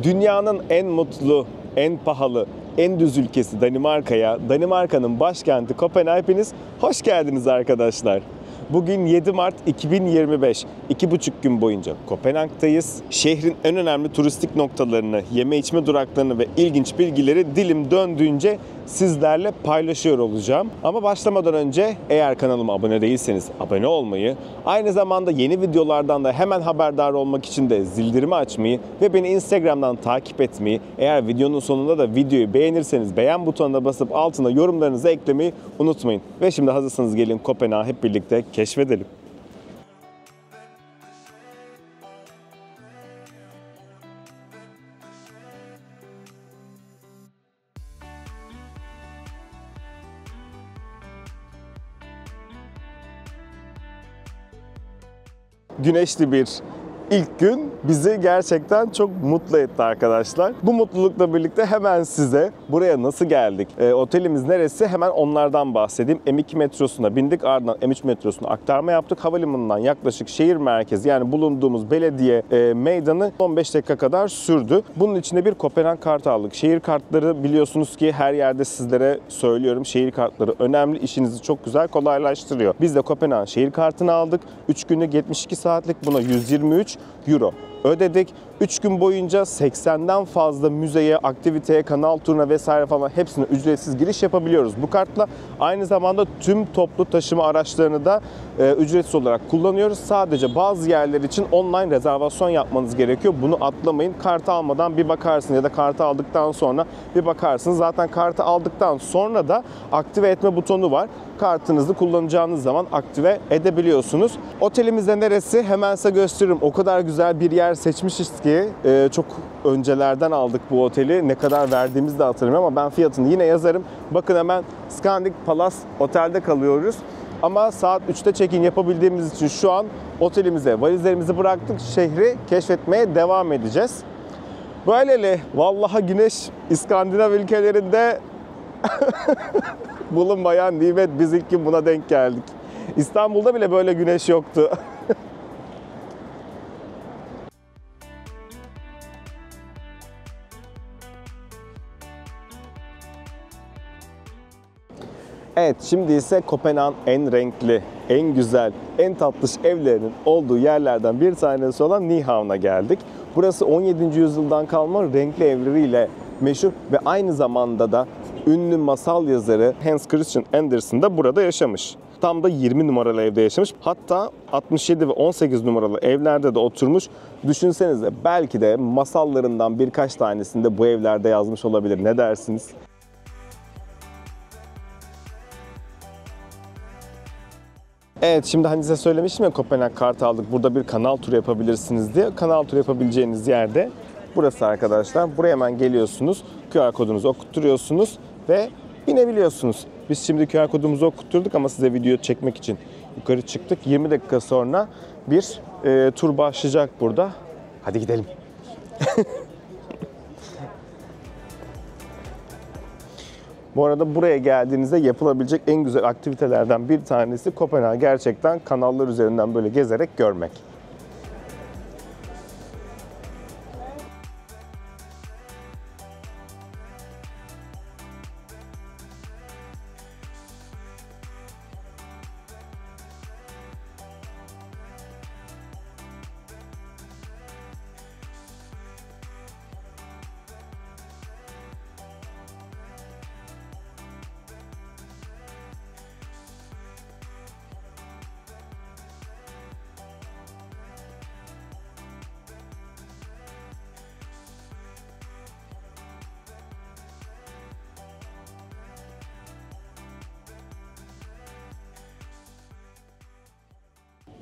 Dünyanın en mutlu, en pahalı, en düz ülkesi Danimarka'ya, Danimarka'nın başkenti Kopenhag'ınız hoş geldiniz arkadaşlar. Bugün 7 Mart 2025. 2,5 gün boyunca Kopenhag'tayız. Şehrin en önemli turistik noktalarını, yeme içme duraklarını ve ilginç bilgileri dilim döndüğünce sizlerle paylaşıyor olacağım. Ama başlamadan önce eğer kanalıma abone değilseniz abone olmayı, aynı zamanda yeni videolardan da hemen haberdar olmak için de zildirimi açmayı ve beni Instagram'dan takip etmeyi, eğer videonun sonunda da videoyu beğenirseniz beğen butonuna basıp altına yorumlarınızı eklemeyi unutmayın. Ve şimdi hazırsanız gelin Kopenhag'ı hep birlikte keşfedelim. Güneşli bir ilk gün bizi gerçekten çok mutlu etti arkadaşlar. Bu mutlulukla birlikte hemen size buraya nasıl geldik, otelimiz neresi, hemen onlardan bahsedeyim. M2 metrosuna bindik, ardından M3 metrosuna aktarma yaptık. Havalimanından yaklaşık şehir merkezi, yani bulunduğumuz belediye meydanı 15 dakika kadar sürdü. Bunun içinde bir Kopenhag kartı aldık. Şehir kartları biliyorsunuz ki her yerde sizlere söylüyorum. Şehir kartları önemli, işinizi çok güzel kolaylaştırıyor. Biz de Kopenhag şehir kartını aldık. 3 günlük 72 saatlik, buna 123 euro ödedik. 3 gün boyunca 80'den fazla müzeye, aktiviteye, kanal turuna vesaire falan hepsine ücretsiz giriş yapabiliyoruz bu kartla. Aynı zamanda tüm toplu taşıma araçlarını da ücretsiz olarak kullanıyoruz. Sadece bazı yerler için online rezervasyon yapmanız gerekiyor. Bunu atlamayın. Kartı almadan bir bakarsınız ya da kartı aldıktan sonra bir bakarsınız. Zaten kartı aldıktan sonra da aktive etme butonu var. Kartınızı kullanacağınız zaman aktive edebiliyorsunuz. Otelimizde neresi? Hemen size gösteririm. O kadar güzel bir yer seçmişiz ki çok öncelerden aldık bu oteli. Ne kadar verdiğimizi de hatırlamıyorum ama ben fiyatını yine yazarım. Bakın, hemen Scandic Palace Otel'de kalıyoruz. Ama saat 3'te check-in yapabildiğimiz için şu an otelimize valizlerimizi bıraktık. Şehri keşfetmeye devam edeceğiz. Böyleli vallahi güneş İskandinav ülkelerinde bulunmayan nimet, biz ilk gün buna denk geldik. İstanbul'da bile böyle güneş yoktu. Evet, şimdi ise Kopenhag'ın en renkli, en güzel, en tatlış evlerinin olduğu yerlerden bir tanesi olan Nyhavn'a geldik. Burası 17. yüzyıldan kalma renkli evleriyle meşhur ve aynı zamanda da ünlü masal yazarı Hans Christian Andersen da burada yaşamış. Tam da 20 numaralı evde yaşamış. Hatta 67 ve 18 numaralı evlerde de oturmuş. Düşünsenize, belki de masallarından birkaç tanesini de bu evlerde yazmış olabilir. Ne dersiniz? Evet, şimdi hani size söylemiştim ya, Kopenhag kartı aldık. Burada bir kanal turu yapabilirsiniz diye. Kanal turu yapabileceğiniz yerde burası arkadaşlar. Buraya hemen geliyorsunuz. QR kodunuzu okutturuyorsunuz ve binebiliyorsunuz. Biz şimdi QR kodumuzu okutturduk ama size video çekmek için yukarı çıktık. 20 dakika sonra bir tur başlayacak burada. Hadi gidelim. Bu arada buraya geldiğinizde yapılabilecek en güzel aktivitelerden bir tanesi Kopenhag gerçekten kanallar üzerinden böyle gezerek görmek.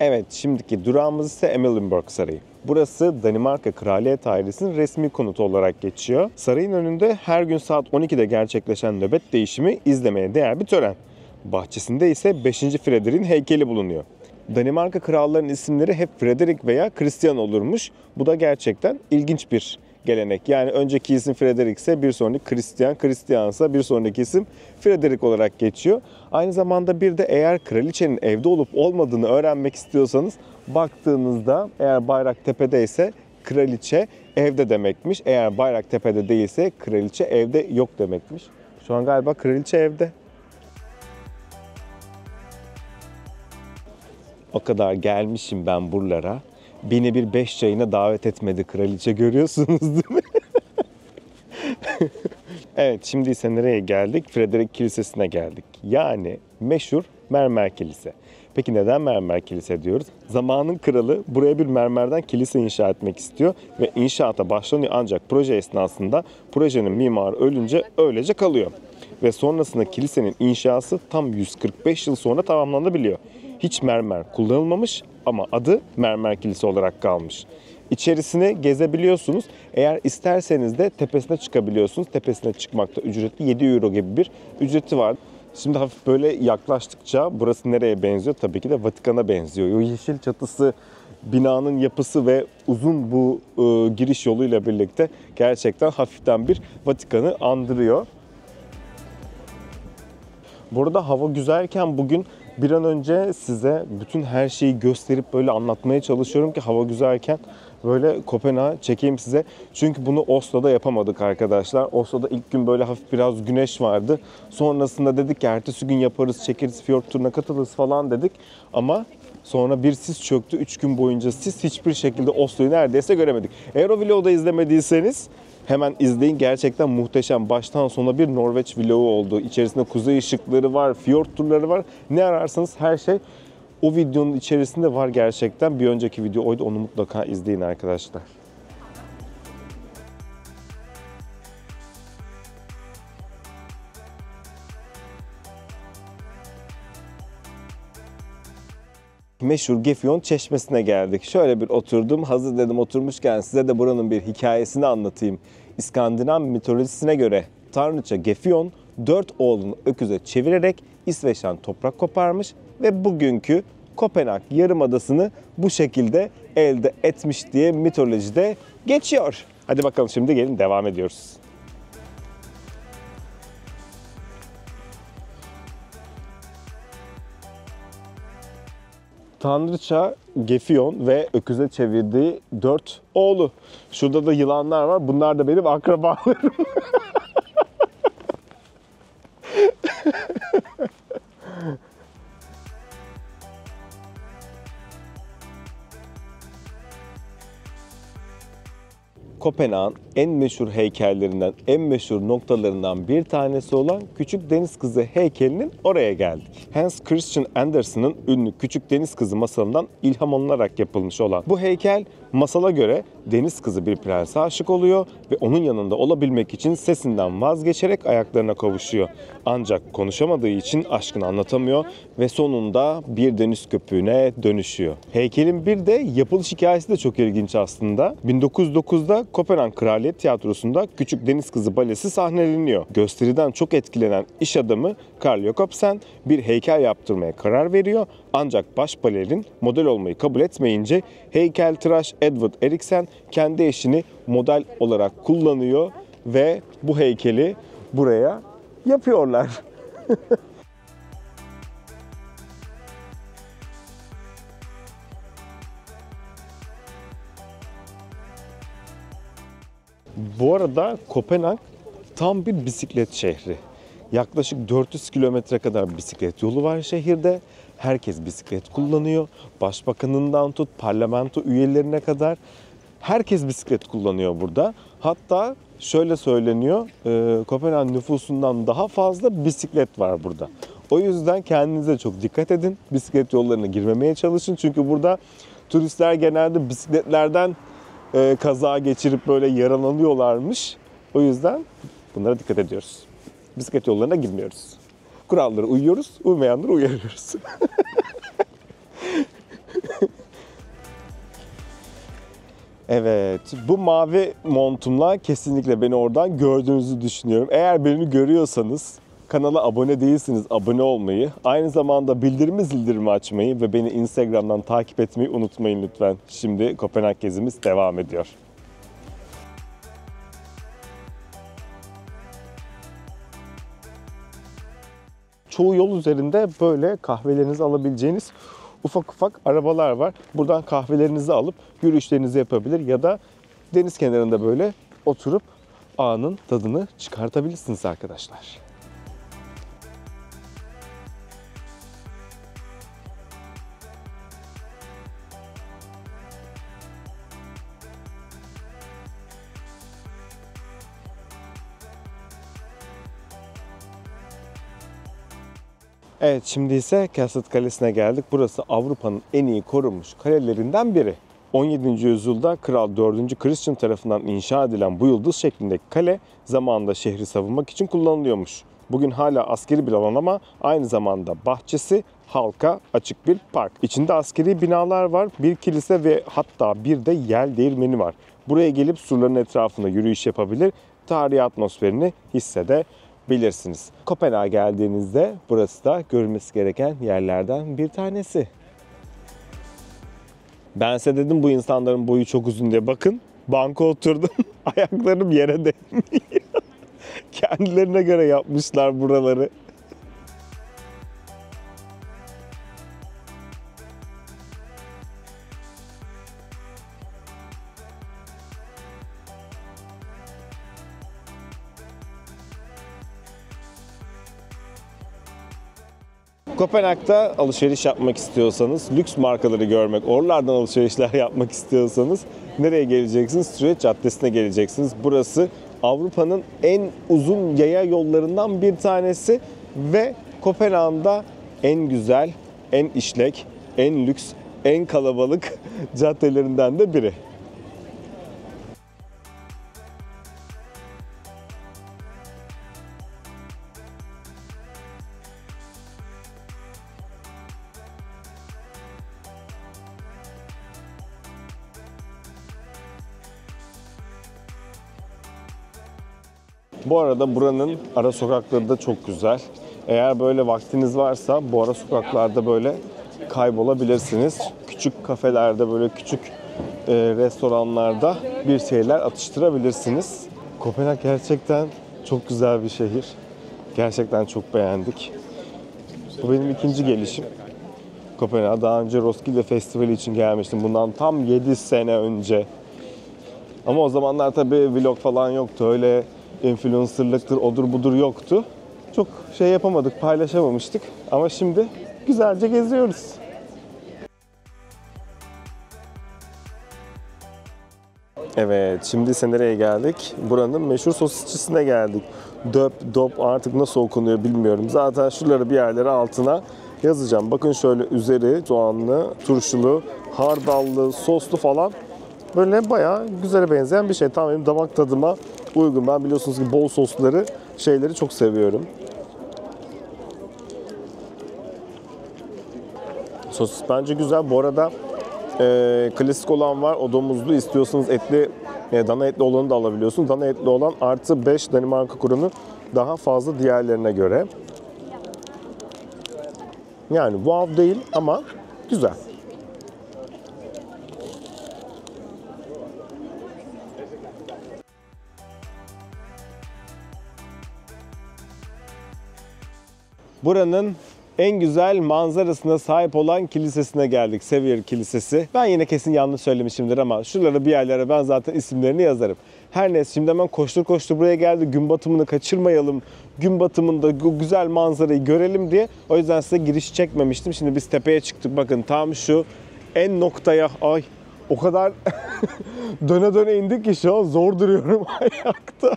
Evet, şimdiki durağımız ise Amalienborg Sarayı. Burası Danimarka Kraliyet Ailesi'nin resmi konutu olarak geçiyor. Sarayın önünde her gün saat 12'de gerçekleşen nöbet değişimi izlemeye değer bir tören. Bahçesinde ise 5. Frederick'in heykeli bulunuyor. Danimarka krallarının isimleri hep Frederick veya Christian olurmuş. Bu da gerçekten ilginç bir gelenek. Yani önceki isim Frederick ise bir sonraki Christian, Christian ise bir sonraki isim Frederick olarak geçiyor. Aynı zamanda bir de eğer kraliçenin evde olup olmadığını öğrenmek istiyorsanız baktığınızda eğer bayrak tepedeyse kraliçe evde demekmiş. Eğer Bayraktepe'de değilse kraliçe evde yok demekmiş. Şu an galiba kraliçe evde. O kadar gelmişim ben buralara. Beni bir 5 çayına davet etmedi kraliçe, görüyorsunuz değil mi? Evet, şimdi ise nereye geldik? Frederick Kilisesi'ne geldik. Yani meşhur mermer kilise. Peki neden mermer kilise diyoruz? Zamanın kralı buraya bir mermerden kilise inşa etmek istiyor ve inşaata başlanıyor, ancak proje esnasında projenin mimarı ölünce öylece kalıyor. Ve sonrasında kilisenin inşası tam 145 yıl sonra tamamlanabiliyor. Hiç mermer kullanılmamış ama adı mermer kilise olarak kalmış. İçerisini gezebiliyorsunuz. Eğer isterseniz de tepesine çıkabiliyorsunuz. Tepesine çıkmak da ücretli, 7 euro gibi bir ücreti var. Şimdi hafif böyle yaklaştıkça burası nereye benziyor? Tabii ki de Vatikan'a benziyor. O yeşil çatısı, binanın yapısı ve uzun bu giriş yoluyla birlikte gerçekten hafiften bir Vatikan'ı andırıyor. Burada hava güzelken bugün bir an önce size bütün her şeyi gösterip böyle anlatmaya çalışıyorum ki hava güzelken böyle Kopenhag'ı çekeyim size. Çünkü bunu Oslo'da yapamadık arkadaşlar. Oslo'da ilk gün böyle hafif biraz güneş vardı. Sonrasında dedik ki ertesi gün yaparız, çekeriz, fiyort turuna katılırız falan dedik. Ama sonra bir sis çöktü. 3 gün boyunca sis, hiçbir şekilde Oslo'yu neredeyse göremedik. Eğer o vlogu da izlemediyseniz hemen izleyin. Gerçekten muhteşem. Baştan sona bir Norveç vlogu oldu. İçerisinde kuzey ışıkları var, fiyort turları var. Ne ararsanız her şey o videonun içerisinde var gerçekten. Bir önceki video oydu. Onu mutlaka izleyin arkadaşlar. Meşhur Gefjon Çeşmesi'ne geldik. Şöyle bir oturdum. Hazır dedim oturmuşken size de buranın bir hikayesini anlatayım. İskandinav mitolojisine göre tanrıça Gefjon 4 oğlunu öküze çevirerek İsveç'ten toprak koparmış ve bugünkü Kopenhag Yarımadası'nı bu şekilde elde etmiş diye mitolojide geçiyor. Hadi bakalım, şimdi gelin devam ediyoruz. Tanrıça Gefjon ve öküze çevirdiği 4 oğlu. Şurada da yılanlar var. Bunlar da benim akrabalarım. Kopenhag'ın en meşhur heykellerinden, en meşhur noktalarından bir tanesi olan Küçük Deniz Kızı heykelinin oraya geldik. Hans Christian Andersen'ın ünlü Küçük Deniz Kızı masalından ilham alınarak yapılmış olan bu heykel, masala göre deniz kızı bir prense aşık oluyor ve onun yanında olabilmek için sesinden vazgeçerek ayaklarına kavuşuyor. Ancak konuşamadığı için aşkını anlatamıyor ve sonunda bir deniz köpüğüne dönüşüyor. Heykelin bir de yapılış hikayesi de çok ilginç aslında. 1909'da Kopenhag Kraliyet Tiyatrosu'nda Küçük Deniz Kızı balesi sahneleniyor. Gösteriden çok etkilenen iş adamı Carl Jacobsen bir heykel yaptırmaya karar veriyor. Ancak baş balerin model olmayı kabul etmeyince heykeltıraş Edvard Eriksen kendi eşini model olarak kullanıyor ve bu heykeli buraya yapıyorlar. Bu arada Kopenhag tam bir bisiklet şehri. Yaklaşık 400 kilometre kadar bisiklet yolu var şehirde. Herkes bisiklet kullanıyor. Başbakanından tut parlamento üyelerine kadar herkes bisiklet kullanıyor burada. Hatta şöyle söyleniyor, Kopenhag nüfusundan daha fazla bisiklet var burada. O yüzden kendinize çok dikkat edin. Bisiklet yollarına girmemeye çalışın. Çünkü burada turistler genelde bisikletlerden kaza geçirip böyle yaralanıyorlarmış. O yüzden bunlara dikkat ediyoruz. Bisiklet yollarına girmiyoruz. Kurallara uyuyoruz, uymayanları uyarıyoruz. Evet, bu mavi montumla kesinlikle beni oradan gördüğünüzü düşünüyorum. Eğer beni görüyorsanız, kanala abone değilsiniz, abone olmayı, aynı zamanda bildirimi açmayı ve beni Instagram'dan takip etmeyi unutmayın lütfen. Şimdi Kopenhag gezimiz devam ediyor. Çoğu yol üzerinde böyle kahvelerinizi alabileceğiniz ufak ufak arabalar var. Buradan kahvelerinizi alıp yürüyüşlerinizi yapabilir ya da deniz kenarında böyle oturup anın tadını çıkartabilirsiniz arkadaşlar. Evet, şimdi ise Castle Kalesi'ne geldik. Burası Avrupa'nın en iyi korunmuş kalelerinden biri. 17. yüzyılda Kral 4. Christian tarafından inşa edilen bu yıldız şeklindeki kale zamanında şehri savunmak için kullanılıyormuş. Bugün hala askeri bir alan ama aynı zamanda bahçesi halka açık bir park. İçinde askeri binalar var, bir kilise ve hatta bir de yel değirmeni var. Buraya gelip surların etrafında yürüyüş yapabilir, tarihi atmosferini hissedebilirsiniz. Kopenhag'a geldiğinizde burası da görülmesi gereken yerlerden bir tanesi. Ben size dedim bu insanların boyu çok uzun diye. Bakın, banka oturdum. Ayaklarım yere değmiyor. Kendilerine göre yapmışlar buraları. Kopenhag'da alışveriş yapmak istiyorsanız, lüks markaları görmek, oralardan alışverişler yapmak istiyorsanız nereye geleceksiniz? Süreç Caddesi'ne geleceksiniz. Burası Avrupa'nın en uzun yaya yollarından bir tanesi ve Kopenhag'ın da en güzel, en işlek, en lüks, en kalabalık caddelerinden de biri. Bu arada buranın ara sokakları da çok güzel. Eğer böyle vaktiniz varsa bu ara sokaklarda böyle kaybolabilirsiniz. Küçük kafelerde, böyle küçük restoranlarda bir şeyler atıştırabilirsiniz. Kopenhag gerçekten çok güzel bir şehir. Gerçekten çok beğendik. Bu benim ikinci gelişim Kopenhag'a. Daha önce Roskilde Festivali için gelmiştim. Bundan tam 7 sene önce. Ama o zamanlar tabii vlog falan yoktu. Öyle influencerlıktır, odur budur yoktu. Çok şey yapamadık, paylaşamamıştık. Ama şimdi güzelce geziyoruz. Evet, şimdi ise nereye geldik? Buranın meşhur sosisçisine geldik. Dop artık nasıl okunuyor bilmiyorum. Zaten şuraları bir yerlere altına yazacağım. Bakın şöyle üzeri soğanlı, turşulu, hardallı, soslu falan. Böyle bayağı güzele benzeyen bir şey. Tam benim damak tadıma uygun. Ben biliyorsunuz ki bol sosları, şeyleri çok seviyorum. Sosis bence güzel. Bu arada klasik olan var. O domuzlu. İstiyorsanız etli, dana etli olanı da alabiliyorsunuz. Dana etli olan artı 5 Danimarka kurunu daha fazla diğerlerine göre. Yani wow değil ama güzel. Buranın en güzel manzarasına sahip olan kilisesine geldik. Sevier Kilisesi. Ben yine kesin yanlış söylemişimdir ama şuralara bir yerlere ben zaten isimlerini yazarım. Her neyse şimdi hemen koştur buraya geldi. Gün batımını kaçırmayalım. Gün batımında güzel manzarayı görelim diye. O yüzden size giriş çekmemiştim. Şimdi biz tepeye çıktık. Bakın tam şu en noktaya. Ay o kadar döne indik ki şu an zor duruyorum ayakta.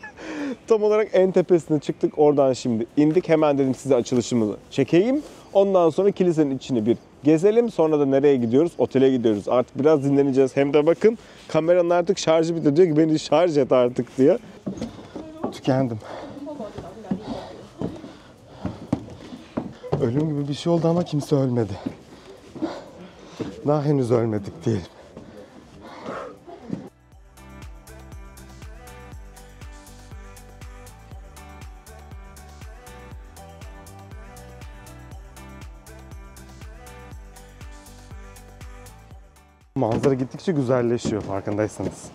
Tam olarak en tepesine çıktık. Oradan şimdi indik. Hemen dedim size açılışımızı çekeyim. Ondan sonra kilisenin içini bir gezelim. Sonra da nereye gidiyoruz? Otele gidiyoruz. Artık biraz dinleneceğiz. Hem de bakın kameranın artık şarjı bitti. Diyor ki beni şarj et artık diye. Tükendim. Ölüm gibi bir şey oldu ama kimse ölmedi. Daha henüz ölmedik diyelim. Manzara gittikçe güzelleşiyor farkındaysanız.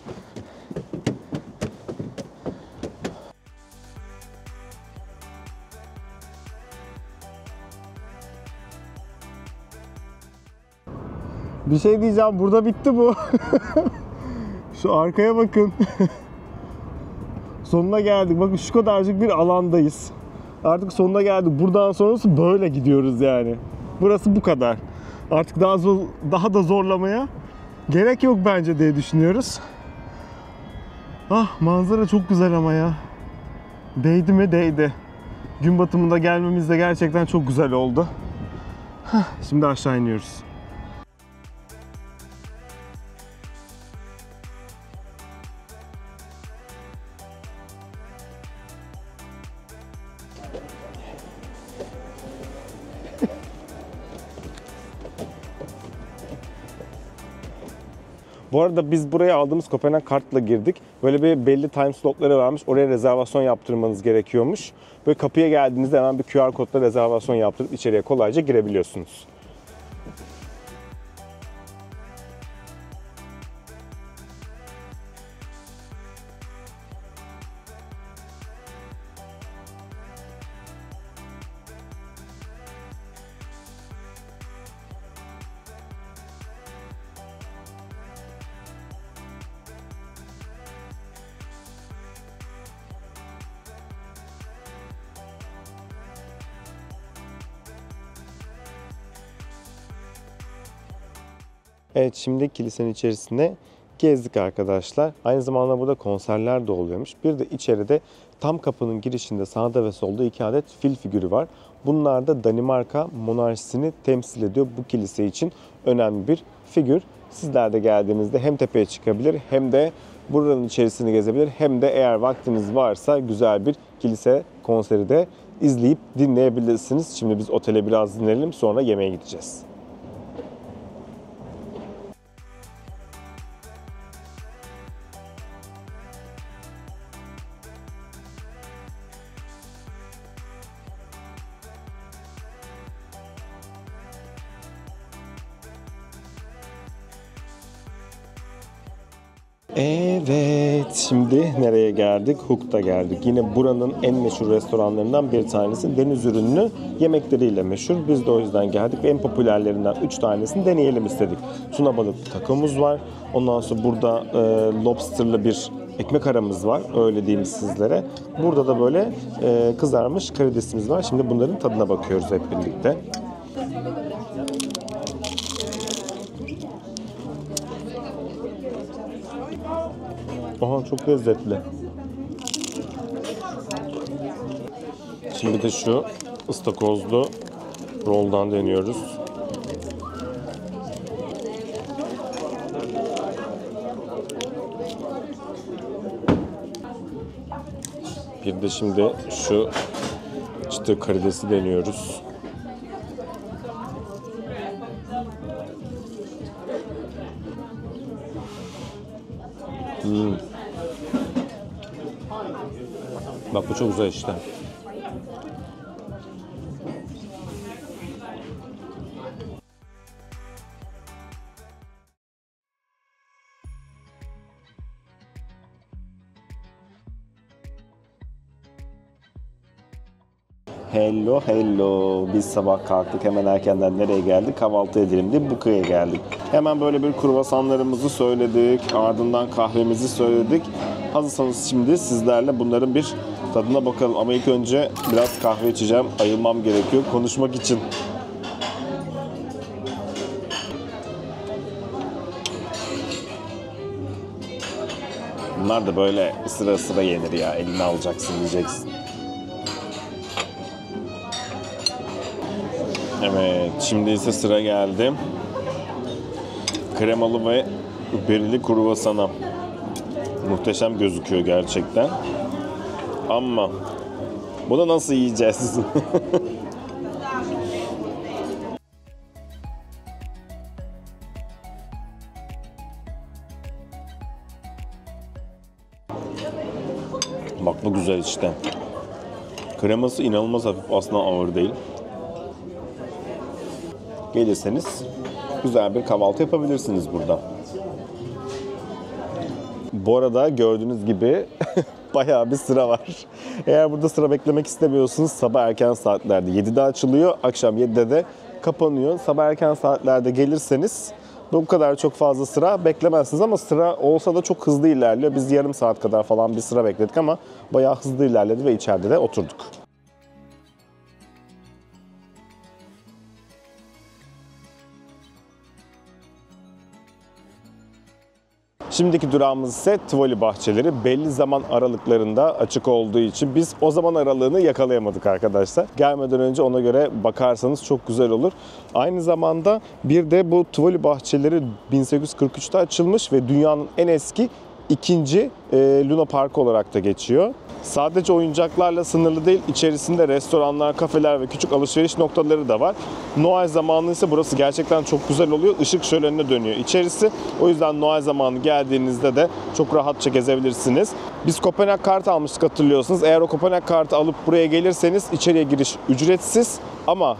Bir şey diyeceğim, burada bitti bu. Şu arkaya bakın. Sonuna geldik. Bakın şu kadarcık bir alandayız. Artık sonuna geldik. Buradan sonrası böyle gidiyoruz yani. Burası bu kadar. Artık daha da zorlamaya gerek yok bence diye düşünüyoruz. Ah, manzara çok güzel ama ya. Değdi mi? Değdi. Gün batımında gelmemiz de gerçekten çok güzel oldu. Şimdi aşağı iniyoruz. Bu arada biz buraya aldığımız Kopenhag kartla girdik. Böyle bir belli time slotları varmış. Oraya rezervasyon yaptırmanız gerekiyormuş. Böyle kapıya geldiğinizde hemen bir QR kodla rezervasyon yaptırıp içeriye kolayca girebiliyorsunuz. Evet, şimdi kilisenin içerisinde gezdik arkadaşlar. Aynı zamanda burada konserler de oluyormuş. Bir de içeride tam kapının girişinde sağda ve solda 2 adet fil figürü var. Bunlar da Danimarka monarşisini temsil ediyor. Bu kilise için önemli bir figür. Sizler de geldiğinizde hem tepeye çıkabilir hem de buranın içerisini gezebilir. Hem de eğer vaktiniz varsa güzel bir kilise konseri de izleyip dinleyebilirsiniz. Şimdi biz otele biraz dinleyelim, sonra yemeğe gideceğiz. Evet, şimdi nereye geldik? Hook'ta geldik. Yine buranın en meşhur restoranlarından bir tanesi. Deniz ürünlü yemekleriyle meşhur. Biz de o yüzden geldik ve en popülerlerinden 3 tanesini deneyelim istedik. Tuna balıklı takomuz var. Ondan sonra burada lobsterlı bir ekmek aramız var. Öyle diyeyim sizlere. Burada da böyle kızarmış karidesimiz var. Şimdi bunların tadına bakıyoruz hep birlikte. Aha, çok lezzetli. Şimdi de şu ıstakozlu roll'dan deniyoruz. Bir de şimdi şu çıtır karidesi deniyoruz. Bak, bu çok güzel işte. Hello hello. Biz sabah kalktık, hemen erkenden nereye geldik? Kahvaltı edelim diye Buka'ya geldik. Hemen böyle bir kruvasanlarımızı söyledik. Ardından kahvemizi söyledik. Hazırsanız şimdi sizlerle bunların bir tadına bakalım. Ama ilk önce biraz kahve içeceğim. Ayılmam gerekiyor konuşmak için. Bunlar da böyle sıra sıra yenir ya. Eline alacaksın, yiyeceksin. Evet, şimdi ise sıra geldi. Kremalı ve berili kruvasana. Muhteşem gözüküyor gerçekten. Ama bunu nasıl yiyeceğiz? Bak, bu güzel işte. Kreması inanılmaz hafif, aslında ağır değil. Gelirseniz güzel bir kahvaltı yapabilirsiniz burada. Bu arada gördüğünüz gibi bayağı bir sıra var. Eğer burada sıra beklemek istemiyorsanız sabah erken saatlerde 7'de açılıyor, akşam 7'de de kapanıyor. Sabah erken saatlerde gelirseniz Bu kadar çok fazla sıra beklemezsiniz ama sıra olsa da çok hızlı ilerliyor. Biz yarım saat kadar falan bir sıra bekledik ama bayağı hızlı ilerledi ve içeride de oturduk. Şimdiki durağımız ise Tivoli bahçeleri. Belli zaman aralıklarında açık olduğu için biz o zaman aralığını yakalayamadık arkadaşlar. Gelmeden önce ona göre bakarsanız çok güzel olur. Aynı zamanda bir de bu Tivoli bahçeleri 1843'te açılmış ve dünyanın en eski ikinci Luna Park olarak da geçiyor. Sadece oyuncaklarla sınırlı değil, içerisinde restoranlar, kafeler ve küçük alışveriş noktaları da var. Noel zamanı ise burası gerçekten çok güzel oluyor. Işık şölenine dönüyor içerisi. O yüzden Noel zamanı geldiğinizde de çok rahatça gezebilirsiniz. Biz Kopenhag kartı almıştık, hatırlıyorsunuz. Eğer o Kopenhag kartı alıp buraya gelirseniz içeriye giriş ücretsiz. Ama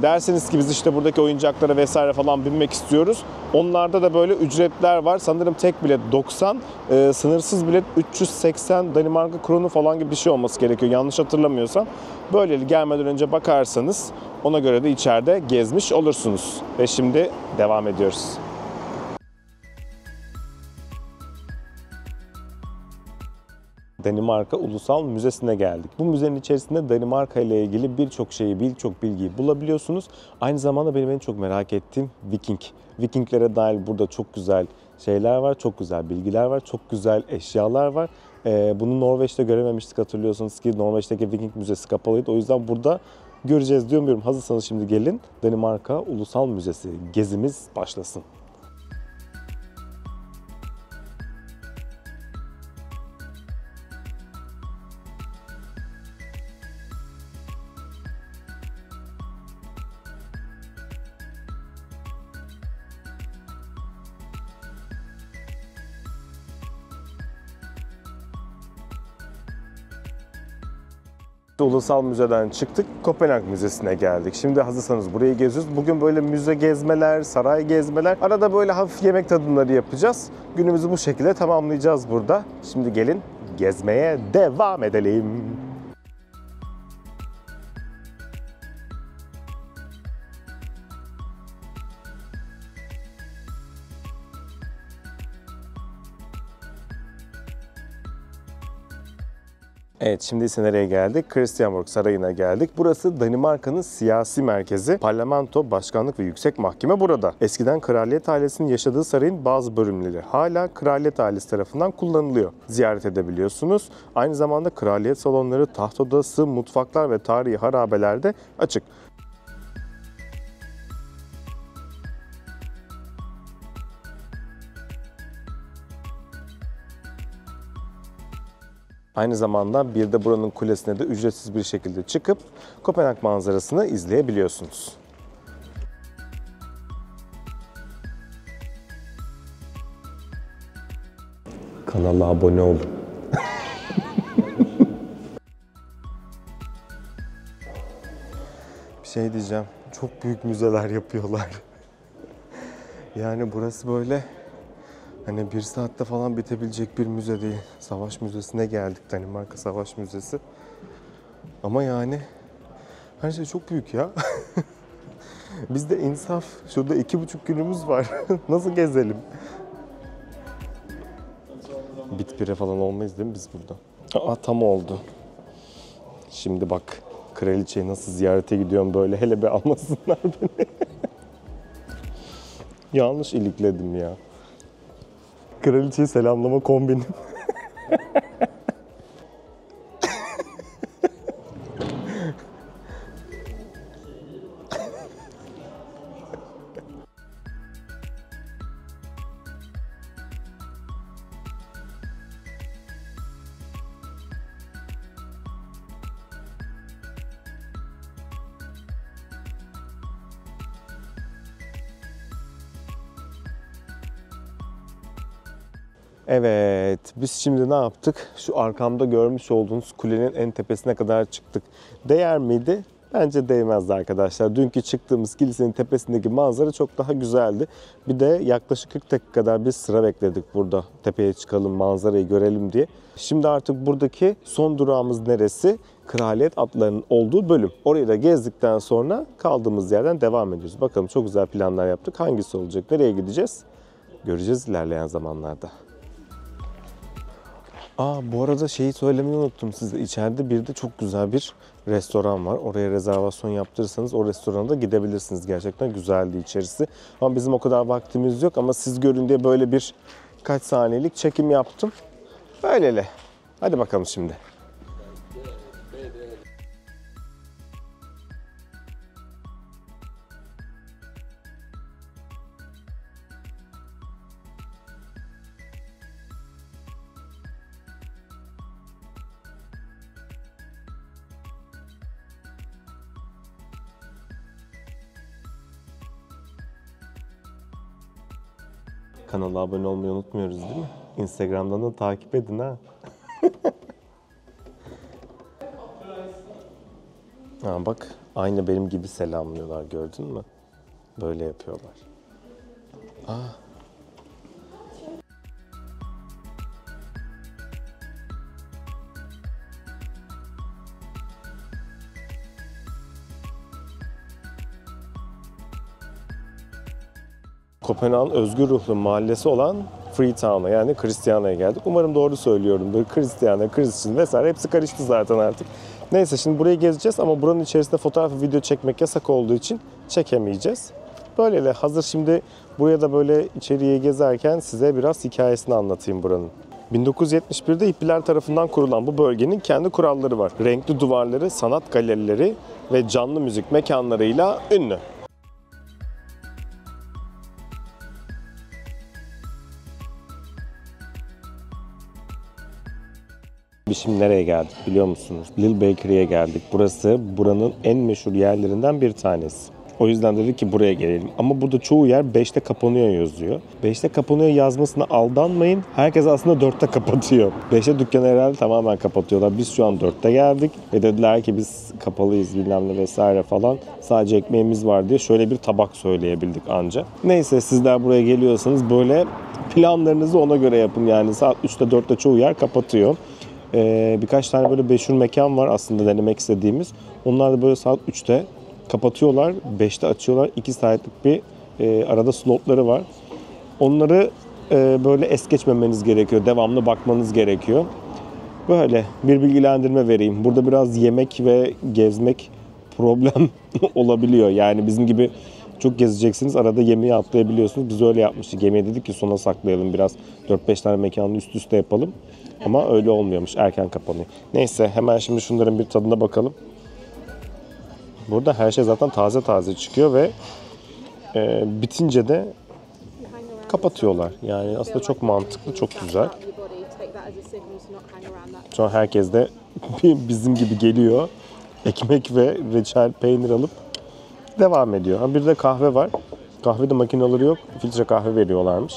derseniz ki biz işte buradaki oyuncaklara vesaire falan binmek istiyoruz. Onlarda da böyle ücretler var. Sanırım tek bilet 90, sınırsız bilet 380 Danimarka kronu falan gibi bir şey olması gerekiyor. Yanlış hatırlamıyorsam. Böylece gelmeden önce bakarsanız ona göre de içeride gezmiş olursunuz. Ve şimdi devam ediyoruz. Danimarka Ulusal Müzesi'ne geldik. Bu müzenin içerisinde Danimarka ile ilgili birçok bilgiyi bulabiliyorsunuz. Aynı zamanda benim en çok merak ettiğim Vikinglere dair burada çok güzel şeyler var, çok güzel bilgiler var, çok güzel eşyalar var. Bunu Norveç'te görememiştik, hatırlıyorsunuz ki Norveç'teki Viking Müzesi kapalıydı. O yüzden burada göreceğiz diyorum. Hazırsanız şimdi gelin Danimarka Ulusal Müzesi gezimiz başlasın. Ulusal Müze'den çıktık, Kopenhag Müzesi'ne geldik. Şimdi hazırsanız burayı geziyoruz. Bugün böyle müze gezmeler, saray gezmeler, arada böyle hafif yemek tadımları yapacağız. Günümüzü bu şekilde tamamlayacağız burada. Şimdi gelin gezmeye devam edelim. Evet, şimdi ise nereye geldik? Christiansborg Sarayı'na geldik. Burası Danimarka'nın siyasi merkezi. Parlamento, başkanlık ve yüksek mahkeme burada. Eskiden kraliyet ailesinin yaşadığı sarayın bazı bölümleri hala kraliyet ailesi tarafından kullanılıyor. Ziyaret edebiliyorsunuz. Aynı zamanda kraliyet salonları, taht odası, mutfaklar ve tarihi harabeler de açık. Aynı zamanda bir de buranın kulesine de ücretsiz bir şekilde çıkıp Kopenhag manzarasını izleyebiliyorsunuz. Kanala abone olun. Bir şey diyeceğim. Çok büyük müzeler yapıyorlar. Yani burası böyle hani bir saatte falan bitebilecek bir müze değil. Savaş Müzesi'ne geldik. Danimarka Savaş Müzesi. Ama yani her şey çok büyük ya. Bizde insaf. Şurada 2,5 günümüz var. Nasıl gezelim? Bit bire falan olmayız değil mi biz burada? Aa, tam oldu. Şimdi bak kraliçeyi nasıl ziyarete gidiyorum böyle. Hele bir almasınlar beni. Yanlış ilikledim ya. Kraliçeyi selamlama kombinim. Evet, biz şimdi ne yaptık? Şu arkamda görmüş olduğunuz kulenin en tepesine kadar çıktık. Değer miydi? Bence değmezdi arkadaşlar. Dünkü çıktığımız kilisenin tepesindeki manzara çok daha güzeldi. Bir de yaklaşık 40 dakika kadar bir sıra bekledik burada. Tepeye çıkalım, manzarayı görelim diye. Şimdi artık buradaki son durağımız neresi? Kraliyet atlarının olduğu bölüm. Orayı da gezdikten sonra kaldığımız yerden devam ediyoruz. Bakalım, çok güzel planlar yaptık. Hangisi olacak? Nereye gideceğiz? Göreceğiz ilerleyen zamanlarda. Bu arada şeyi söylemeyi unuttum size. İçeride bir de çok güzel bir restoran var. Oraya rezervasyon yaptırırsanız o restorana da gidebilirsiniz. Gerçekten güzeldi içerisi. Ama bizim o kadar vaktimiz yok, ama siz görün diye böyle bir kaç saniyelik çekim yaptım. Böylele. Hadi bakalım şimdi. Kanala abone olmayı unutmuyoruz değil mi? Instagram'dan da takip edin ha. Bak, aynı benim gibi selamlıyorlar, gördün mü? Böyle yapıyorlar. Kopenhag'ın özgür ruhlu mahallesi olan Freetown'a, yani Christiania'ya geldik. Umarım doğru söylüyorumdur. Christiania, Christian vesaire hepsi karıştı zaten artık. Neyse, şimdi burayı gezeceğiz ama buranın içerisinde fotoğraf ve video çekmek yasak olduğu için çekemeyeceğiz. Böylele hazır şimdi buraya da böyle içeriye gezerken size biraz hikayesini anlatayım buranın. 1971'de Hippiler tarafından kurulan bu bölgenin kendi kuralları var. Renkli duvarları, sanat galerileri ve canlı müzik mekanlarıyla ünlü. Biz şimdi nereye geldik biliyor musunuz? Lil Bakery'e geldik. Burası buranın en meşhur yerlerinden bir tanesi. O yüzden dedik ki buraya gelelim. Ama burada çoğu yer 5'te kapanıyor yazıyor. 5'te kapanıyor yazmasına aldanmayın. Herkes aslında 4'te kapatıyor. 5'te dükkanı herhalde tamamen kapatıyorlar. Biz şu an 4'te geldik. Ve dediler ki biz kapalıyız bilmem ne vesaire falan. Sadece ekmeğimiz var diye şöyle bir tabak söyleyebildik anca. Neyse, sizler buraya geliyorsanız böyle planlarınızı ona göre yapın. Yani saat 3'te 4'te çoğu yer kapatıyor. Birkaç tane böyle meşhur mekan var aslında denemek istediğimiz. Onlar da böyle saat 3'te kapatıyorlar, 5'te açıyorlar. 2 saatlik bir arada slotları var. Onları böyle es geçmemeniz gerekiyor. Devamlı bakmanız gerekiyor. Böyle bir bilgilendirme vereyim. Burada biraz yemek ve gezmek problem olabiliyor. Yani bizim gibi çok gezeceksiniz. Arada yemeği atlayabiliyorsunuz. Biz öyle yapmıştık. Yemeği dedik ki sona saklayalım. Biraz 4-5 tane mekanı üst üste yapalım. Ama öyle olmuyormuş. Erken kapanıyor. Neyse, hemen şimdi şunların bir tadına bakalım. Burada her şey zaten taze taze çıkıyor ve bitince de kapatıyorlar. Yani aslında çok mantıklı, çok güzel. Şu an herkes de bizim gibi geliyor. Ekmek ve reçel, peynir alıp devam ediyor. Bir de kahve var. Kahvede makineleri yok. Filtre kahve veriyorlarmış.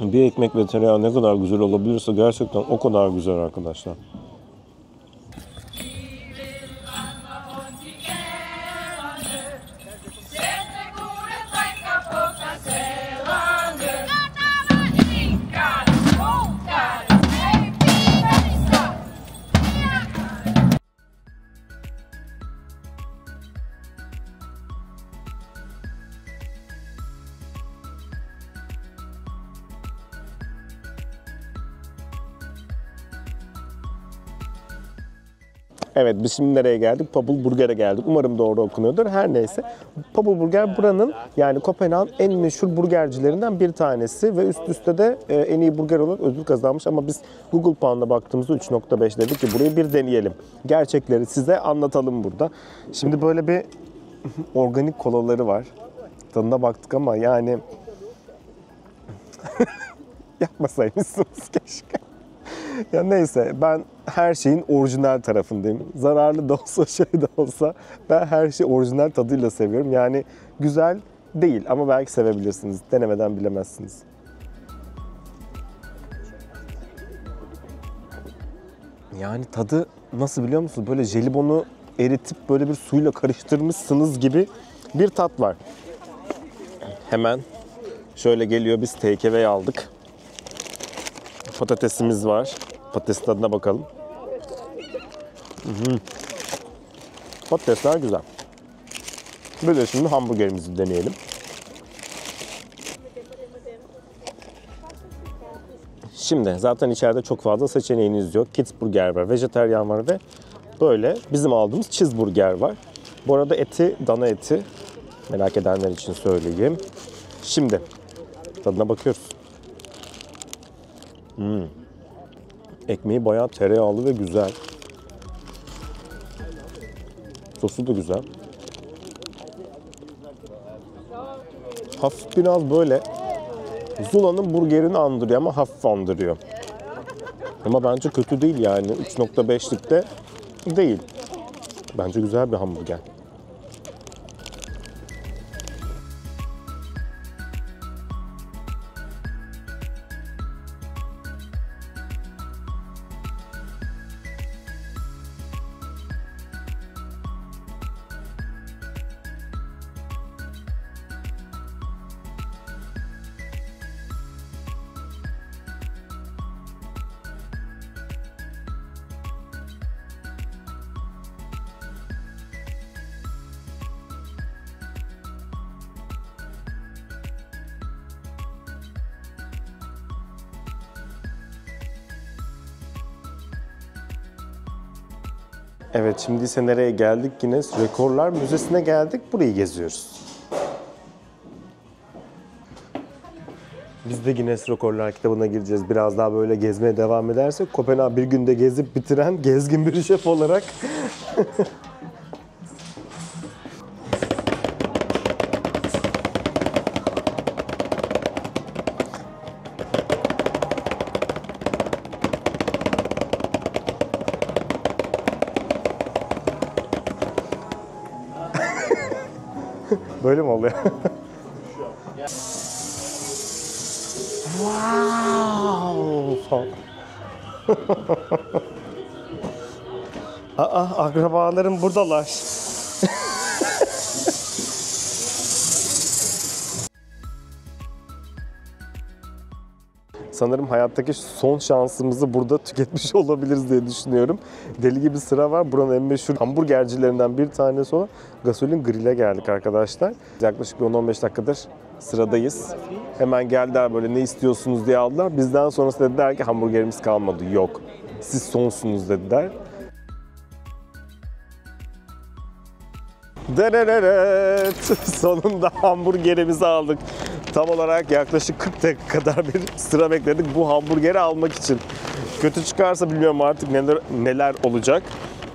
Bir ekmek ve tereyağı ne kadar güzel olabilirse gerçekten o kadar güzel arkadaşlar. Evet, biz şimdi nereye geldik? Pabul Burger'e geldik. Umarım doğru okunuyordur. Her neyse. Pabul Burger buranın, yani Kopenhag'ın en meşhur burgercilerinden bir tanesi ve üst üste de en iyi burger olarak ödül kazanmış. Ama biz Google Puan'la baktığımızda 3.5 dedik ki burayı bir deneyelim. Gerçekleri size anlatalım burada. Şimdi böyle bir organik kolaları var. Tadına baktık ama yani yapmasaymışsınız keşke. Ya neyse, ben her şeyin orijinal tarafındayım. Zararlı da olsa şey de olsa ben her şeyi orijinal tadıyla seviyorum. Yani güzel değil ama belki sevebilirsiniz. Denemeden bilemezsiniz. Yani tadı nasıl biliyor musunuz? Böyle jelibonu eritip böyle bir suyla karıştırmışsınız gibi bir tat var. Hemen şöyle geliyor, biz takeaway aldık. Patatesimiz var. Patatesin tadına bakalım. Patatesler güzel. Bir de şimdi hamburgerimizi deneyelim. Şimdi zaten içeride çok fazla seçeneğiniz yok. Kids burger var, vejetaryen var ve böyle bizim aldığımız cheeseburger var. Bu arada eti, dana eti. Merak edenler için söyleyeyim. Şimdi tadına bakıyoruz. Ekmeği bayağı tereyağlı ve güzel. Sosu da güzel. Hafif biraz böyle Zula'nın burgerini andırıyor ama hafif andırıyor. Ama bence kötü değil yani. 3.5'likte değil. Bence güzel bir hamburger. Evet, şimdi ise nereye geldik? Guinness Rekorlar Müzesi'ne geldik. Burayı geziyoruz. Biz de Guinness Rekorlar kitabına gireceğiz. Biraz daha böyle gezmeye devam edersek Kopenhag bir günde gezip bitiren gezgin bir şef olarak. Böyle mi oluyor? Wow! Akrabalarım buradalar. Sanırım hayattaki son şansımızı burada tüketmiş olabiliriz diye düşünüyorum. Deli gibi sıra var. Buranın en meşhur hamburgercilerinden bir tanesi olan Gasolin Grill'e geldik arkadaşlar. Yaklaşık 10-15 dakikadır sıradayız. Hemen geldiler, böyle ne istiyorsunuz diye aldılar. Bizden sonrası dediler ki hamburgerimiz kalmadı. Yok. Siz sonsunuz dediler. Dereret! Sonunda hamburgerimizi aldık. Tam olarak yaklaşık 40 dakika kadar bir sıra bekledik bu hamburgeri almak için. Kötü çıkarsa bilmiyorum artık neler olacak.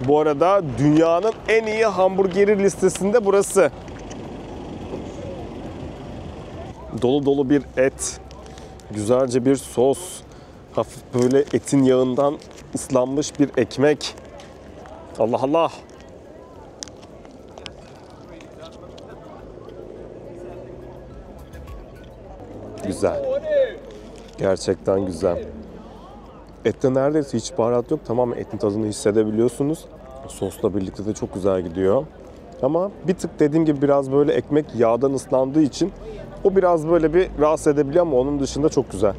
Bu arada dünyanın en iyi hamburgeri listesinde burası. Dolu dolu bir et, güzelce bir sos, hafif böyle etin yağından ıslanmış bir ekmek. Allah Allah! Güzel. Gerçekten güzel. Ette neredeyse hiç baharat yok. Tamamen etin tadını hissedebiliyorsunuz. Sosla birlikte de çok güzel gidiyor. Ama bir tık dediğim gibi biraz böyle ekmek yağdan ıslandığı için o biraz böyle bir rahatsız edebiliyor ama onun dışında çok güzel.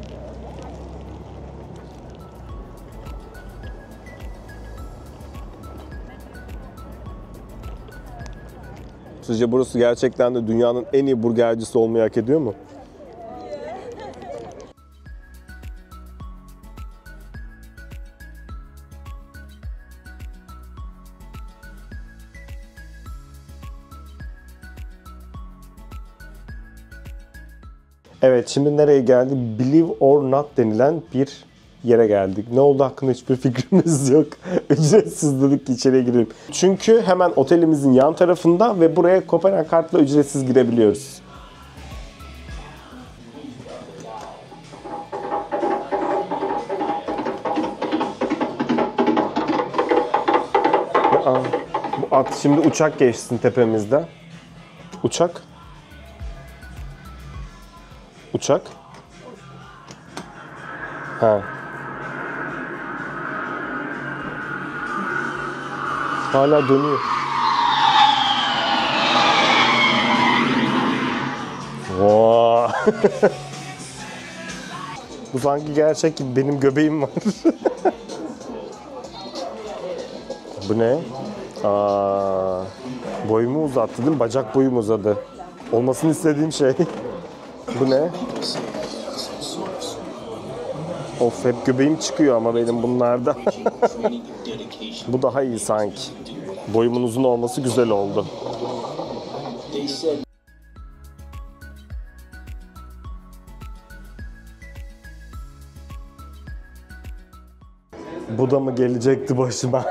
Sizce burası gerçekten de dünyanın en iyi burgercisi olmayı hak ediyor mu? Evet, şimdi nereye geldik? Believe or not denilen bir yere geldik. Ne oldu hakkında hiçbir fikrimiz yok. Ücretsiz dedik ki içeriye girelim. Çünkü hemen otelimizin yan tarafında ve buraya Kopenhag kartla ücretsiz girebiliyoruz. Bu at şimdi uçak geçsin tepemizde. Uçak. Uçak. Ha. Hala dönüyor. Wow. Bu sanki gerçek gibi, benim göbeğim var. Bu ne? Boyumu uzattı değil mi? Bacak boyum uzadı. Olmasını istediğim şey. Bu ne? Of, hep göbeğim çıkıyor ama benim bunlarda. Bu daha iyi sanki. Boyumun uzun olması güzel oldu. Bu da mı gelecekti başıma?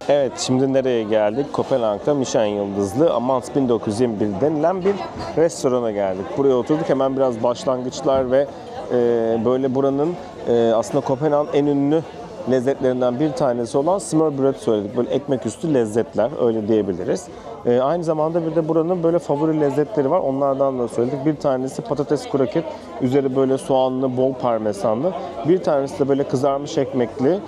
Evet, şimdi nereye geldik? Kopenhag'da Michelin yıldızlı Amans 1921 denilen bir restorana geldik. Buraya oturduk, hemen biraz başlangıçlar ve böyle buranın aslında Kopenhag'ın en ünlü lezzetlerinden bir tanesi olan smørbrød söyledik. Böyle ekmek üstü lezzetler, öyle diyebiliriz. Aynı zamanda bir de buranın böyle favori lezzetleri var. Onlardan da söyledik. Bir tanesi patates kroket, üzeri böyle soğanlı, bol parmesanlı. Bir tanesi de böyle kızarmış ekmekli.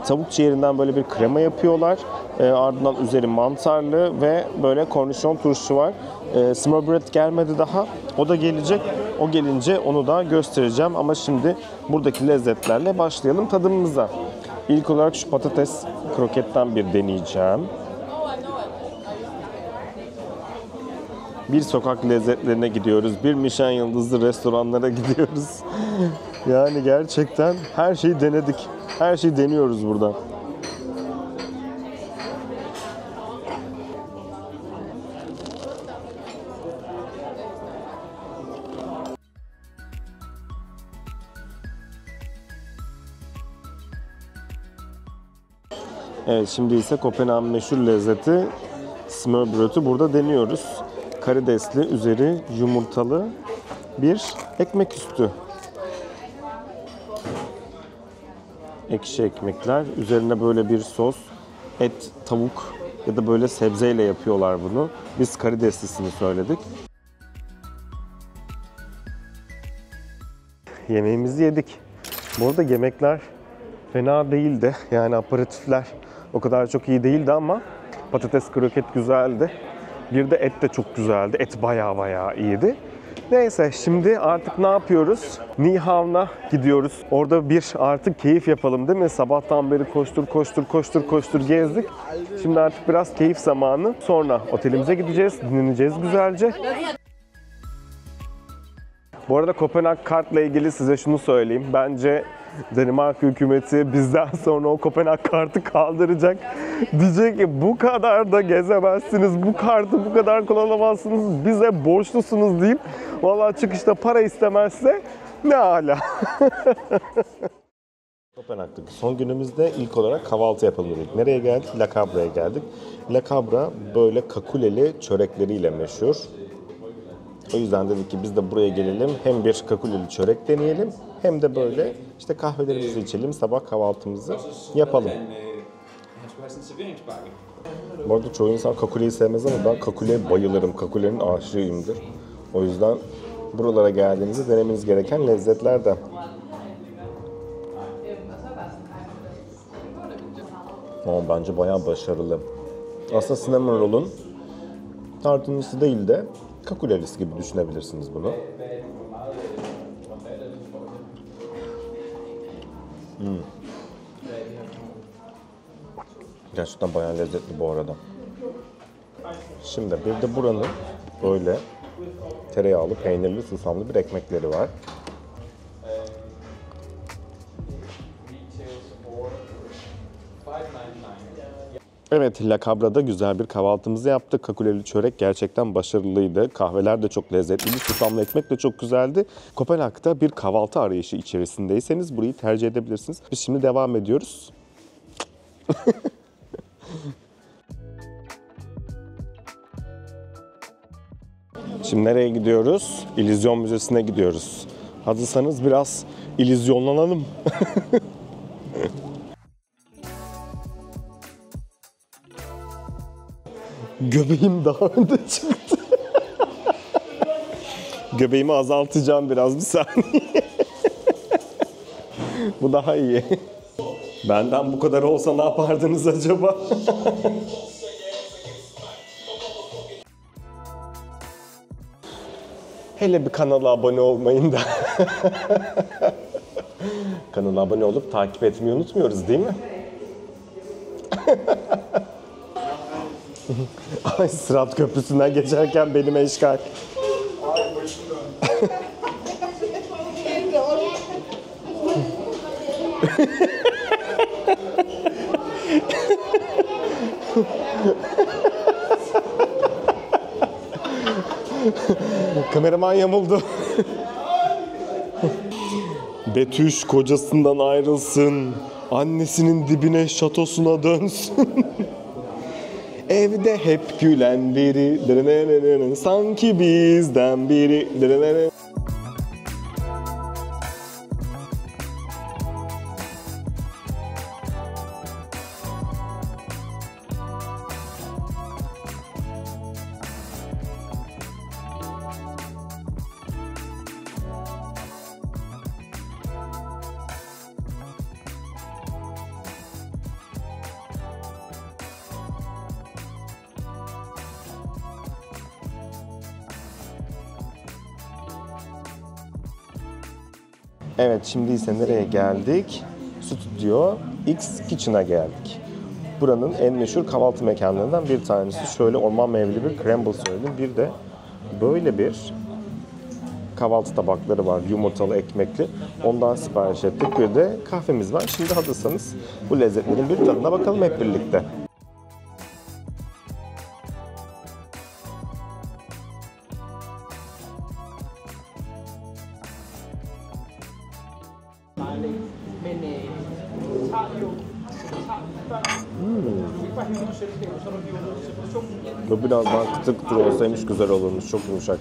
Tavuk ciğerinden böyle bir krema yapıyorlar. Ardından üzeri mantarlı ve böyle kornişon turşu var. Smørbrød gelmedi daha. O da gelecek. O gelince onu da göstereceğim. Ama şimdi buradaki lezzetlerle başlayalım tadımımıza. İlk olarak şu patates kroketten bir deneyeceğim. Bir sokak lezzetlerine gidiyoruz. Bir Michelin yıldızlı restoranlara gidiyoruz. Yani gerçekten her şeyi denedik. Her şeyi deniyoruz burada. Evet, şimdi ise Kopenhag'ın meşhur lezzeti smørbrød'ü burada deniyoruz. Karidesli, üzeri yumurtalı bir ekmek üstü. Ekşi ekmekler. Üzerine böyle bir sos, et, tavuk ya da böyle sebzeyle yapıyorlar bunu. Biz karideslisini söyledik. Yemeğimizi yedik. Bu arada yemekler fena değildi. Yani aperatifler o kadar çok iyi değildi ama patates kroket güzeldi. Bir de et de çok güzeldi. Et bayağı iyiydi. Neyse, şimdi artık ne yapıyoruz? Nyhavn'a gidiyoruz. Orada bir artık keyif yapalım değil mi? Sabahtan beri koştur gezdik. Şimdi artık biraz keyif zamanı. Sonra otelimize gideceğiz, dinleneceğiz güzelce. Bu arada Kopenhag kartla ilgili size şunu söyleyeyim. Bence Danimarka hükümeti bizden sonra o Kopenhag kartı kaldıracak. Diyecek ki bu kadar da gezemezsiniz, bu kartı bu kadar kullanamazsınız, bize borçlusunuz deyip vallahi çıkışta para istemezse ne âlâ. Kopenhag'daki son günümüzde ilk olarak kahvaltı yapalım dedik. Nereye geldik? La Cabra'ya geldik. La Cabra böyle kakuleli çörekleriyle meşhur. O yüzden dedik ki biz de buraya gelelim, hem bir kakuleli çörek deneyelim hem de böyle işte kahvelerimizi içelim, sabah kahvaltımızı yapalım. Bu arada çoğu insan kakuleyi sevmez ama ben kakuleye bayılırım. Kakulenin aşığıyımdır. O yüzden buralara geldiğinizde denemeniz gereken lezzetlerden. Ama bence bayağı başarılı. Aslında cinnamon roll'un tartınlısı değil de kakulelisi gibi düşünebilirsiniz bunu. Gerçekten bayağı lezzetli bu arada. Şimdi bir de buranın böyle tereyağlı, peynirli, susamlı bir ekmekleri var. Evet, La Cabra'da güzel bir kahvaltımızı yaptık. Kakuleli çörek gerçekten başarılıydı. Kahveler de çok lezzetliydi. Susamlı ekmek de çok güzeldi. Kopenhag'da bir kahvaltı arayışı içerisindeyseniz burayı tercih edebilirsiniz. Biz şimdi devam ediyoruz. Şimdi nereye gidiyoruz? İllüzyon Müzesi'ne gidiyoruz. Hazırsanız biraz illüzyonlanalım. Göbeğim daha önde çıktı. Göbeğimi azaltacağım biraz, bir saniye. Bu daha iyi. Benden bu kadar olsa ne yapardınız acaba? Hele bir kanala abone olmayın da. Kanala abone olup takip etmeyi unutmuyoruz değil mi? Ay, Sırat Köprüsü'nden geçerken benim eşkal. Kameraman yamuldu. Betüş kocasından ayrılsın. Annesinin dibine, şatosuna dönsün. Evde hep gülen biri. Sanki bizden biri. Evet, şimdi ise nereye geldik? Studio X Kitchen'a geldik. Buranın en meşhur kahvaltı mekanlarından bir tanesi. Şöyle orman meyveli bir crumble söyledim. Bir de böyle bir kahvaltı tabakları var. Yumurtalı, ekmekli. Ondan sipariş ettik. Bir de kahvemiz var. Şimdi hazırsanız bu lezzetlerin bir tadına bakalım hep birlikte. Bu biraz daha kıtır kıtır olsaymış güzel olurmuş. Çok yumuşak.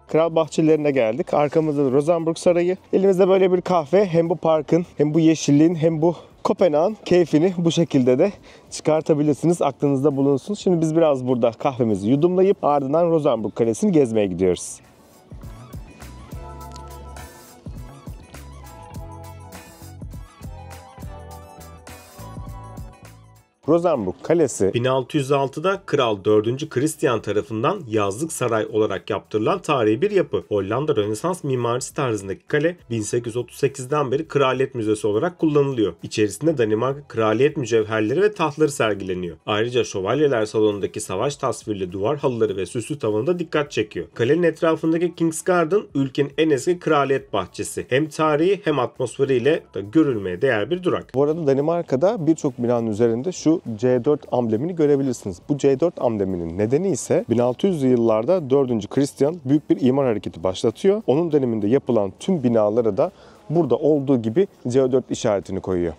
Kral bahçelerine geldik. Arkamızda da Rosenborg Sarayı. Elimizde böyle bir kahve. Hem bu parkın, hem bu yeşilliğin, hem bu Kopenhag'ın keyfini bu şekilde de çıkartabilirsiniz. Aklınızda bulunsun. Şimdi biz biraz burada kahvemizi yudumlayıp ardından Rosenborg Kalesi'ni gezmeye gidiyoruz. Rosenborg Kalesi 1606'da Kral 4. Christian tarafından yazlık saray olarak yaptırılan tarihi bir yapı. Hollanda Rönesans mimarisi tarzındaki kale 1838'den beri Kraliyet Müzesi olarak kullanılıyor. İçerisinde Danimarka kraliyet mücevherleri ve tahtları sergileniyor. Ayrıca Şövalyeler Salonu'ndaki savaş tasvirli duvar halıları ve süslü tavanı da dikkat çekiyor. Kalenin etrafındaki King's Garden ülkenin en eski kraliyet bahçesi. Hem tarihi hem atmosferiyle da görülmeye değer bir durak. Bu arada Danimarka'da birçok binanın üzerinde şu C4 amblemini görebilirsiniz. Bu C4 ambleminin nedeni ise 1600'lü yıllarda 4. Christian büyük bir imar hareketi başlatıyor. Onun döneminde yapılan tüm binalara da burada olduğu gibi C4 işaretini koyuyor.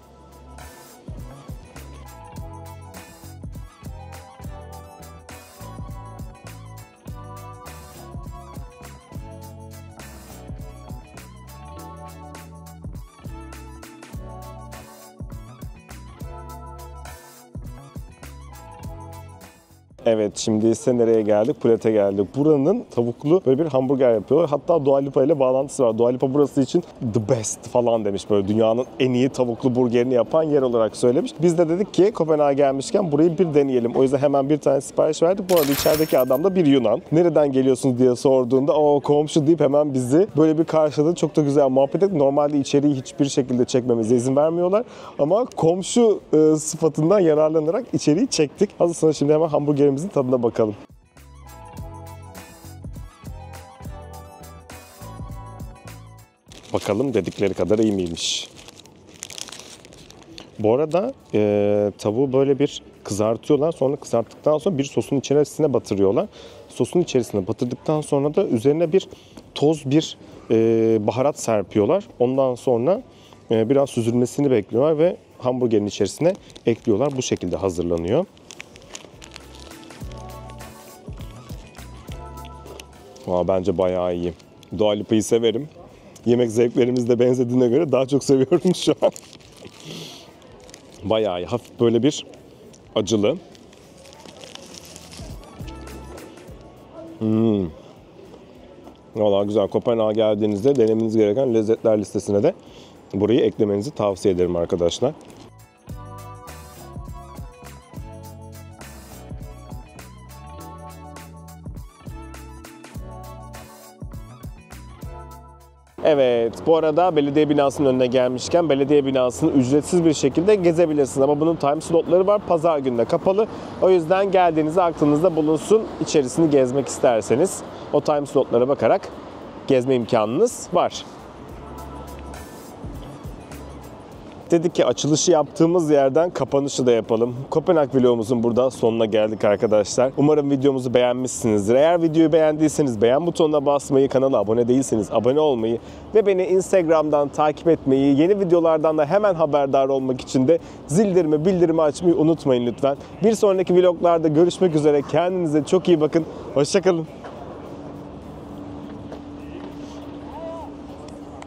Evet, şimdi ise nereye geldik? Pulet'e geldik. Buranın tavuklu böyle bir hamburger yapıyorlar. Hatta Dua Lipa ile bağlantısı var. Dua Lipa burası için the best falan demiş. Böyle dünyanın en iyi tavuklu burgerini yapan yer olarak söylemiş. Biz de dedik ki Kopenhag'a gelmişken burayı bir deneyelim. O yüzden hemen bir tane sipariş verdik. Bu arada içerideki adam da bir Yunan. Nereden geliyorsunuz diye sorduğunda o komşu deyip hemen bizi böyle bir karşıladı. Çok da güzel muhabbet ettik. Normalde içeriği hiçbir şekilde çekmemize izin vermiyorlar. Ama komşu sıfatından yararlanarak içeriği çektik. Hazırsanız şimdi hemen hamburgerimizin tadına bakalım. Bakalım dedikleri kadar iyi miymiş? Bu arada tavuğu böyle bir kızartıyorlar. Sonra kızarttıktan sonra bir sosun içerisine batırıyorlar. Sosun içerisine batırdıktan sonra da üzerine bir toz bir baharat serpiyorlar. Ondan sonra biraz süzülmesini bekliyorlar ve hamburgerin içerisine ekliyorlar. Bu şekilde hazırlanıyor. Bence bayağı iyi. Dua Lipa'yı severim. Yemek zevklerimiz de benzediğine göre daha çok seviyorum şu an. Bayağı iyi. Hafif böyle bir acılı. Vallahi güzel. Kopenhag'a geldiğinizde denemeniz gereken lezzetler listesine de burayı eklemenizi tavsiye ederim arkadaşlar. Evet, bu arada belediye binasının önüne gelmişken belediye binasını ücretsiz bir şekilde gezebilirsiniz. Ama bunun time slotları var, pazar gününe kapalı. O yüzden geldiğinizde aklınızda bulunsun, içerisini gezmek isterseniz o time slotlara bakarak gezme imkanınız var. Dedik ki açılışı yaptığımız yerden kapanışı da yapalım. Kopenhag vlogumuzun burada sonuna geldik arkadaşlar. Umarım videomuzu beğenmişsinizdir. Eğer videoyu beğendiyseniz beğen butonuna basmayı, kanala abone değilseniz abone olmayı ve beni Instagram'dan takip etmeyi, yeni videolardan da hemen haberdar olmak için de bildirimi açmayı unutmayın lütfen. Bir sonraki vloglarda görüşmek üzere. Kendinize çok iyi bakın. Hoşça kalın.